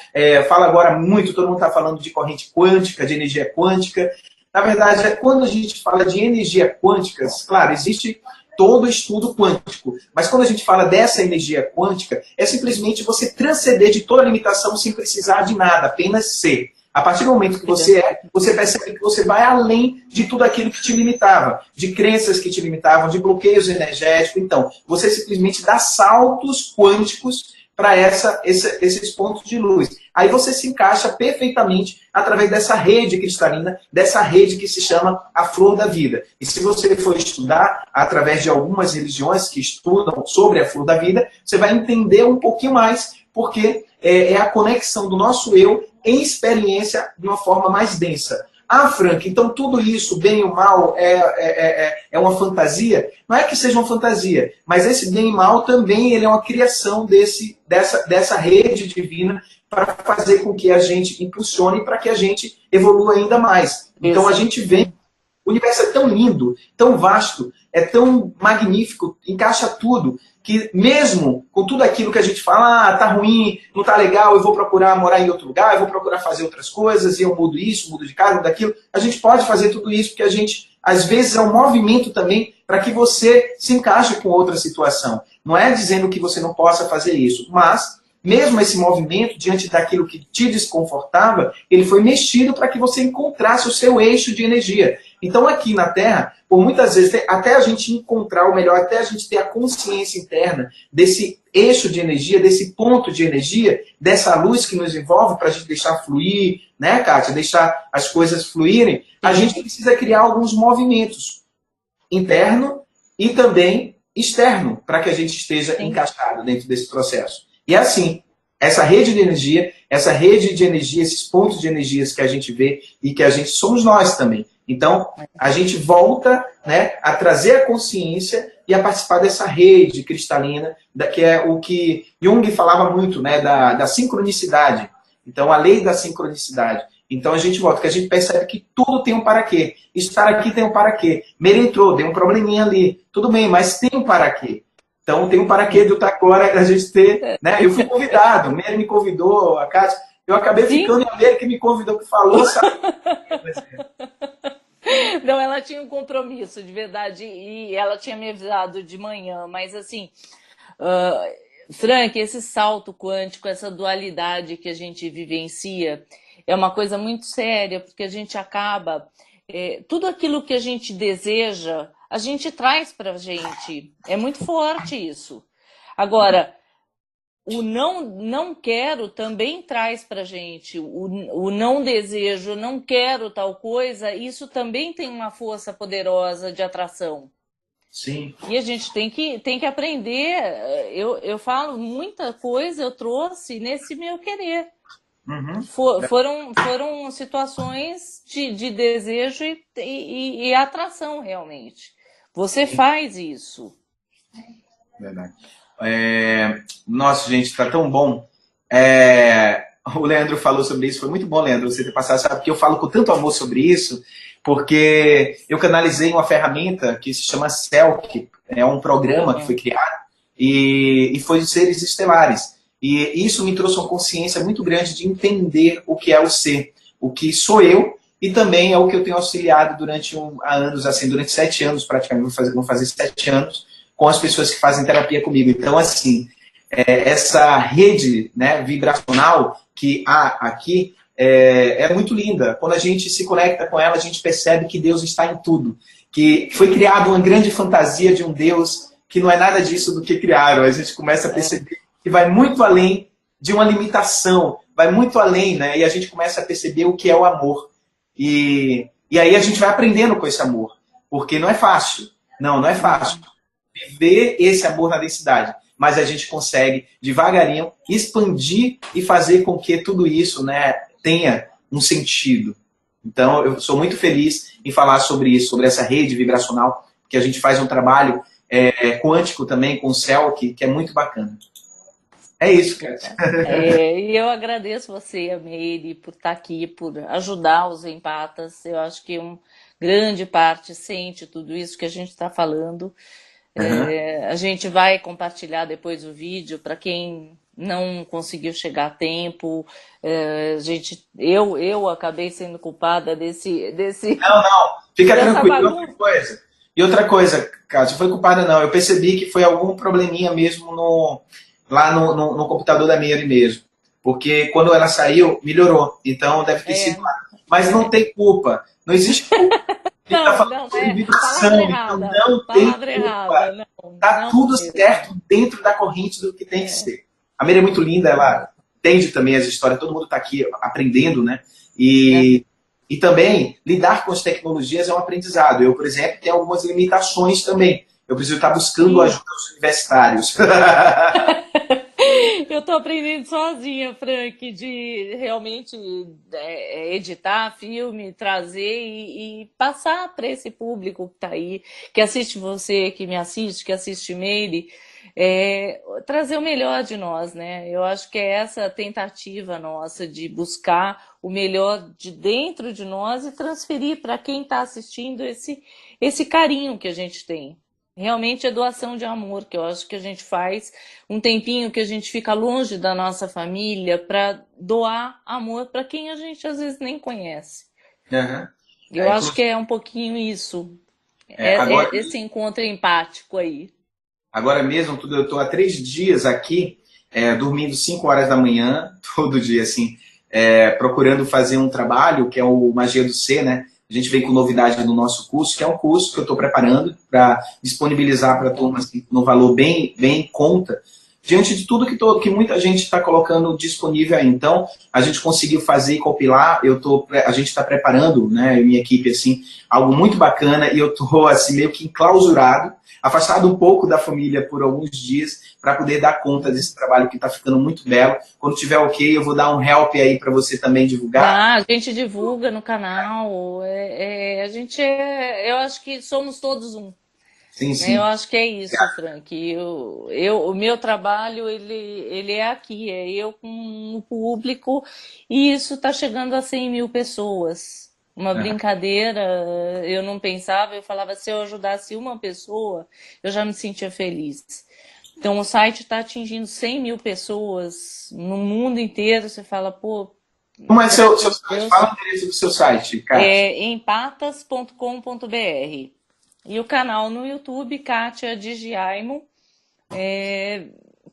fala agora muito, todo mundo está falando de corrente quântica, de energia quântica. Na verdade, quando a gente fala de energia quântica, claro, existe todo o estudo quântico, mas quando a gente fala dessa energia quântica, é simplesmente você transcender de toda limitação sem precisar de nada, apenas ser. A partir do momento que você você percebe que você vai além de tudo aquilo que te limitava, de crenças que te limitavam, de bloqueios energéticos. Então, você simplesmente dá saltos quânticos para esses pontos de luz. Aí você se encaixa perfeitamente através dessa rede cristalina, dessa rede que se chama a flor da vida. E se você for estudar através de algumas religiões que estudam sobre a flor da vida, você vai entender um pouquinho mais, porque é a conexão do nosso eu em experiência de uma forma mais densa. Ah, Frank, então tudo isso, bem ou mal, é uma fantasia? Não é que seja uma fantasia, mas esse bem e mal também ele é uma criação dessa rede divina para fazer com que a gente impulsione para que a gente evolua ainda mais. Então a gente vê, o universo é tão lindo, tão vasto, é tão magnífico, encaixa tudo, que mesmo com tudo aquilo que a gente fala, tá ruim, não tá legal, eu vou procurar morar em outro lugar, eu vou procurar fazer outras coisas, e eu mudo isso, mudo de casa, mudo daquilo, a gente pode fazer tudo isso, porque a gente, às vezes, é um movimento também para que você se encaixe com outra situação. Não é dizendo que você não possa fazer isso, mas mesmo esse movimento, diante daquilo que te desconfortava, ele foi mexido para que você encontrasse o seu eixo de energia. Então, aqui na Terra, por muitas vezes, até a gente encontrar o melhor, até a gente ter a consciência interna desse eixo de energia, desse ponto de energia, dessa luz que nos envolve para a gente deixar fluir, né, Kátia? Deixar as coisas fluírem, a gente precisa criar alguns movimentos interno e também externo para que a gente esteja encaixado dentro desse processo. E assim, essa rede de energia, esses pontos de energias que a gente vê e que a gente somos nós também. Então, a gente volta, né, a trazer a consciência e a participar dessa rede cristalina, que é o que Jung falava muito, né, da sincronicidade. Então, a lei da sincronicidade. Então, a gente volta, porque a gente percebe que tudo tem um para quê. Estar aqui tem um para quê. Meire entrou, deu um probleminha ali. Tudo bem, mas tem um para quê. Então, tem um para quê de eu estar agora, a gente ter, né? Eu fui convidado, Meire me convidou, a Kátia. Eu acabei ficando em a Meire que me convidou, que falou, sabe? Não, ela tinha um compromisso, de verdade, e ela tinha me avisado de manhã, mas assim, Frank, esse salto quântico, essa dualidade que a gente vivencia, é uma coisa muito séria, porque a gente acaba, tudo aquilo que a gente deseja, a gente traz para a gente, é muito forte isso. Agora, o não quero também traz para a gente, o não desejo, não quero tal coisa, isso também tem uma força poderosa de atração. Sim. E a gente tem que aprender, eu falo, muita coisa eu trouxe nesse meu querer. Uhum. Foram situações de desejo e atração, realmente. Você faz isso. Verdade. Nossa, gente, tá tão bom. O Leandro falou sobre isso, foi muito bom, Leandro, você ter passado, sabe, porque eu falo com tanto amor sobre isso, porque eu canalizei uma ferramenta que se chama Selk, é um programa que foi criado e foi de seres estelares. E isso me trouxe uma consciência muito grande de entender o que é o ser, o que sou eu, e também é o que eu tenho auxiliado durante anos, assim, durante 7 anos praticamente, vou fazer 7 anos, com as pessoas que fazem terapia comigo. Então, assim, essa rede, né, vibracional que há aqui é muito linda. Quando a gente se conecta com ela, a gente percebe que Deus está em tudo. Que foi criada uma grande fantasia de um Deus que não é nada disso do que criaram. A gente começa a perceber que vai muito além de uma limitação, vai muito além, né? E a gente começa a perceber o que é o amor. E aí a gente vai aprendendo com esse amor. Porque não é fácil. Não é fácil viver esse amor na densidade. Mas a gente consegue, devagarinho, expandir e fazer com que tudo isso, né, tenha um sentido. Então, eu sou muito feliz em falar sobre isso, sobre essa rede vibracional, que a gente faz um trabalho quântico também com o céu, que é muito bacana. É isso, cara. E eu agradeço você, a Meire, por estar aqui, por ajudar os empatas. Eu acho que grande parte sente tudo isso que a gente está falando. A gente vai compartilhar depois o vídeo para quem não conseguiu chegar a tempo. Eu acabei sendo culpada desse Não, fica dessa tranquilo. bagunça. E outra coisa, Cátia, foi culpada não. Eu percebi que foi algum probleminha mesmo lá no computador da Meire mesmo. Porque quando ela saiu, melhorou. Então deve ter sido lá. Mas não tem culpa. Não existe culpa. Ele tá falando sobre vibração, então não tem culpa. Tá tudo certo dentro da corrente do que tem que ser. A Meire é muito linda, ela entende também as histórias, todo mundo está aqui aprendendo, né? E também, lidar com as tecnologias é um aprendizado. Eu, por exemplo, tenho algumas limitações também. Eu preciso estar buscando ajuda dos universitários. Eu estou aprendendo sozinha, Frank, de realmente editar filme, trazer e passar para esse público que está aí, que assiste você, que me assiste, que assiste Meire, trazer o melhor de nós, né? Eu acho que é essa tentativa nossa de buscar o melhor de dentro de nós e transferir para quem está assistindo esse carinho que a gente tem. Realmente é doação de amor, que eu acho que a gente faz um tempinho que a gente fica longe da nossa família para doar amor para quem a gente às vezes nem conhece. Eu acho que é um pouquinho isso. Esse encontro empático aí. Agora mesmo, eu estou há 3 dias aqui, dormindo 5 horas da manhã, todo dia, assim, procurando fazer um trabalho, que é o Magia do Ser, né? A gente vem com novidade no nosso curso, que é um curso que eu estou preparando para disponibilizar para a turma assim, no valor bem em conta, diante de tudo que muita gente está colocando disponível aí. Então, a gente conseguiu fazer e compilar, a gente está preparando, né, minha equipe, assim, algo muito bacana, e eu estou assim, meio que enclausurado, afastado um pouco da família por alguns dias, para poder dar conta desse trabalho que está ficando muito belo. Quando tiver ok, eu vou dar um help aí para você também divulgar. A gente divulga no canal, eu acho que somos todos um. Sim, sim. Eu acho que é isso, Frank. O meu trabalho, ele é aqui, é eu com o público, e isso está chegando a 100 mil pessoas. Uma brincadeira, eu não pensava, eu falava, se eu ajudasse uma pessoa, eu já me sentia feliz. Então o site está atingindo 100 mil pessoas no mundo inteiro, você fala, pô... Como é seu site? Fala o endereço do seu site, Kátia. Empatas.com.br. E o canal no YouTube, Kátia de Giaimo,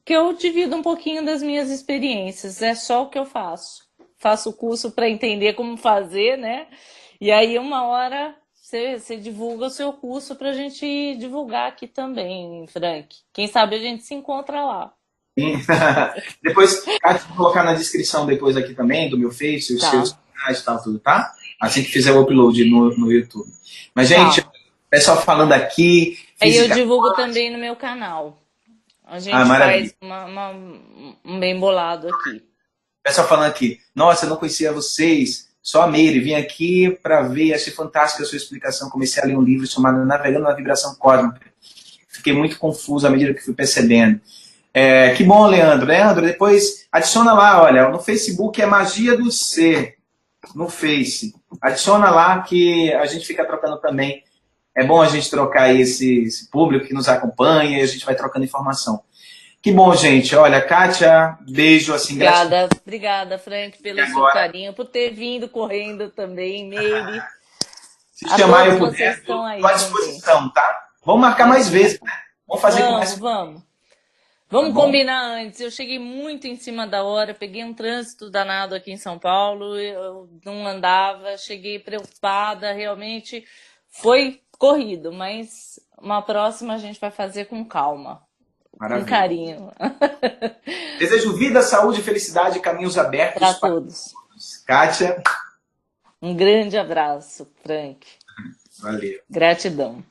que eu divido um pouquinho das minhas experiências, é só o que eu faço. Faço o curso para entender como fazer, né? E aí uma hora você divulga o seu curso para a gente divulgar aqui também, Frank. Quem sabe a gente se encontra lá. Depois, Kátia, vou colocar na descrição depois aqui também, do meu Face, os seus canais e tal, tudo, tá? Assim que fizer o upload no YouTube. Mas, gente, pessoal falando aqui... Aí eu divulgo também no meu canal. A gente faz um bem bolado aqui. Pessoal falando aqui, nossa, eu não conhecia vocês, só a Meire, vim aqui para ver, achei fantástica a sua explicação, comecei a ler um livro chamado Navegando na Vibração Cósmica. Fiquei muito confuso à medida que fui percebendo. Que bom, Leandro. Leandro, depois adiciona lá, olha, no Facebook é Magia do Ser, no Face. Adiciona lá que a gente fica trocando também. É bom a gente trocar esse público que nos acompanha e a gente vai trocando informação. Que bom, gente. Olha, Kátia, beijo. Assim, obrigada, Frank, pelo seu carinho, por ter vindo correndo também, Meire. Se chamar eu puder, estou à disposição, tá? Vamos marcar mais vezes, né? Vamos fazer com mais... Vamos combinar antes. Eu cheguei muito em cima da hora, peguei um trânsito danado aqui em São Paulo, eu não andava, cheguei preocupada, realmente foi corrido, mas uma próxima a gente vai fazer com calma. Maravilha. Com carinho. Desejo vida, saúde, felicidade e caminhos abertos para todos. Kátia. Um grande abraço, Frank. Valeu. Gratidão.